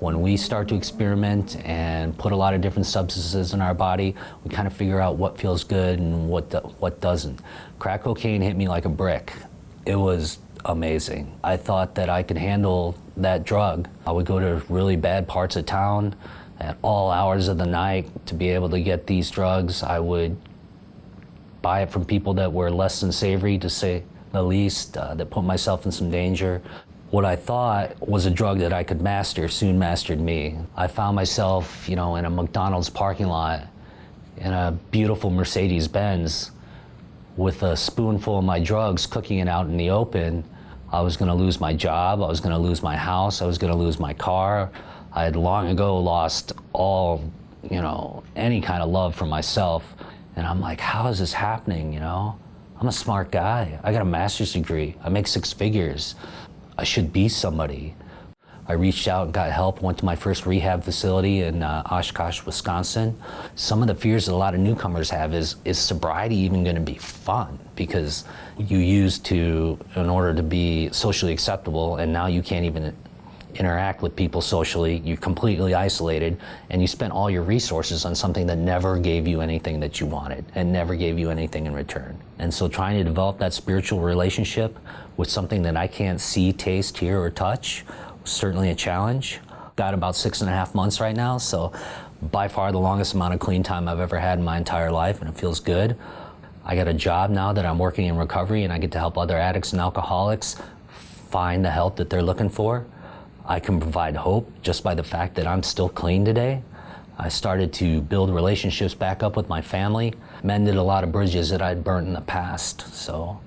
When we start to experiment and put a lot of different substances in our body, we kind of figure out what feels good and what doesn't. Crack cocaine hit me like a brick. It was amazing. I thought that I could handle that drug. I would go to really bad parts of town at all hours of the night to be able to get these drugs. I would buy it from people that were less than savory, to say the least, that put myself in some danger. What I thought was a drug that I could master soon mastered me. I found myself, in a McDonald's parking lot in a beautiful Mercedes-Benz with a spoonful of my drugs, cooking it out in the open. I was gonna lose my job, I was gonna lose my house, I was gonna lose my car. I had long ago lost all, any kind of love for myself. And I'm like, how is this happening, I'm a smart guy. I got a master's degree. I make 6 figures. I should be somebody. I reached out and got help, went to my first rehab facility in Oshkosh, Wisconsin. Some of the fears that a lot of newcomers have is sobriety even gonna be fun? Because you used to, in order to be socially acceptable, and now you can't even interact with people socially, you're completely isolated, and you spent all your resources on something that never gave you anything that you wanted and never gave you anything in return. And so trying to develop that spiritual relationship with something that I can't see, taste, hear, or touch was certainly a challenge. Got about 6.5 months right now, so by far the longest amount of clean time I've ever had in my entire life, and it feels good. I got a job now that I'm working in recovery, and I get to help other addicts and alcoholics find the help that they're looking for. I can provide hope just by the fact that I'm still clean today. I started to build relationships back up with my family, mended a lot of bridges that I'd burnt in the past. So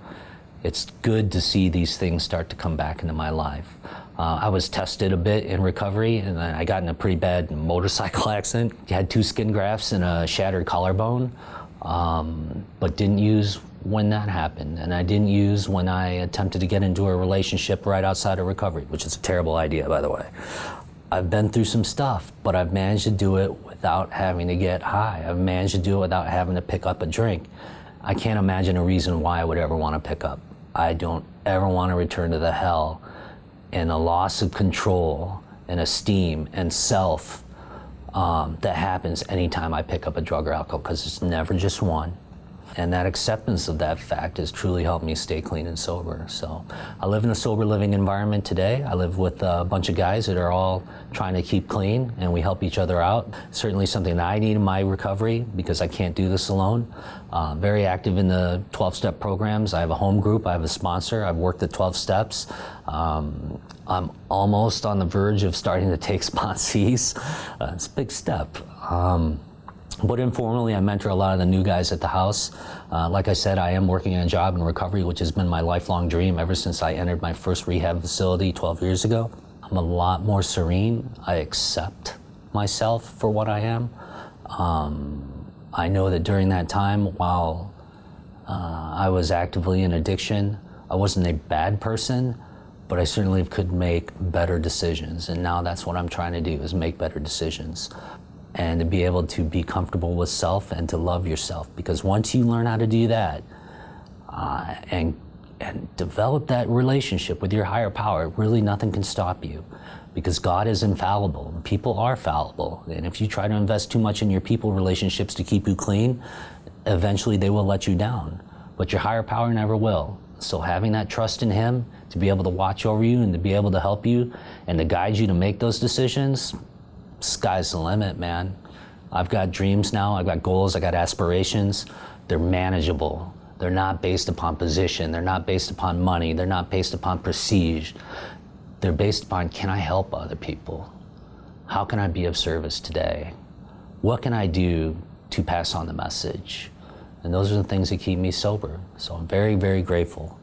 it's good to see these things start to come back into my life. I was tested a bit in recovery, and I got in a pretty bad motorcycle accident. Had 2 skin grafts and a shattered collarbone, but didn't use when that happened, and I didn't use when I attempted to get into a relationship right outside of recovery, which is a terrible idea, by the way. I've been through some stuff, but I've managed to do it without having to get high. I've managed to do it without having to pick up a drink. I can't imagine a reason why I would ever want to pick up. I don't ever want to return to the hell and a loss of control and esteem and self that happens anytime I pick up a drug or alcohol, because it's never just one. And that acceptance of that fact has truly helped me stay clean and sober. So I live in a sober living environment today. I live with a bunch of guys that are all trying to keep clean, and we help each other out. Certainly something that I need in my recovery, because I can't do this alone. Very active in the 12-step programs. I have a home group, I have a sponsor. I've worked the 12 steps. I'm almost on the verge of starting to take sponsees. It's a big step. But informally, I mentor a lot of the new guys at the house. Like I said, I am working a job in recovery, which has been my lifelong dream ever since I entered my first rehab facility 12 years ago. I'm a lot more serene. I accept myself for what I am. I know that during that time, while I was actively in addiction, I wasn't a bad person, but I certainly could make better decisions. And now that's what I'm trying to do, is make better decisions. And to be able to be comfortable with self and to love yourself. Because once you learn how to do that and develop that relationship with your higher power, really nothing can stop you. Because God is infallible, and people are fallible. And if you try to invest too much in your people relationships to keep you clean, eventually they will let you down. But your higher power never will. So having that trust in Him to be able to watch over you and to be able to help you and to guide you to make those decisions, sky's the limit, man. I've got dreams now, I've got goals, I got aspirations. They're manageable. They're not based upon position, they're not based upon money, they're not based upon prestige. They're based upon, can I help other people? How can I be of service today? What can I do to pass on the message? And those are the things that keep me sober. So I'm very, very grateful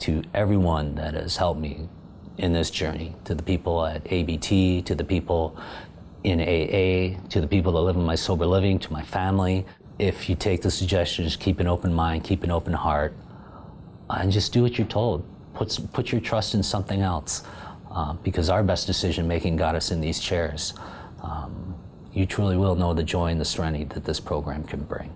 to everyone that has helped me in this journey, to the people at ABT, to the people in AA, to the people that live in my sober living, to my family. If you take the suggestions, keep an open mind, keep an open heart, and just do what you're told. Put your trust in something else, because our best decision making got us in these chairs. You truly will know the joy and the serenity that this program can bring.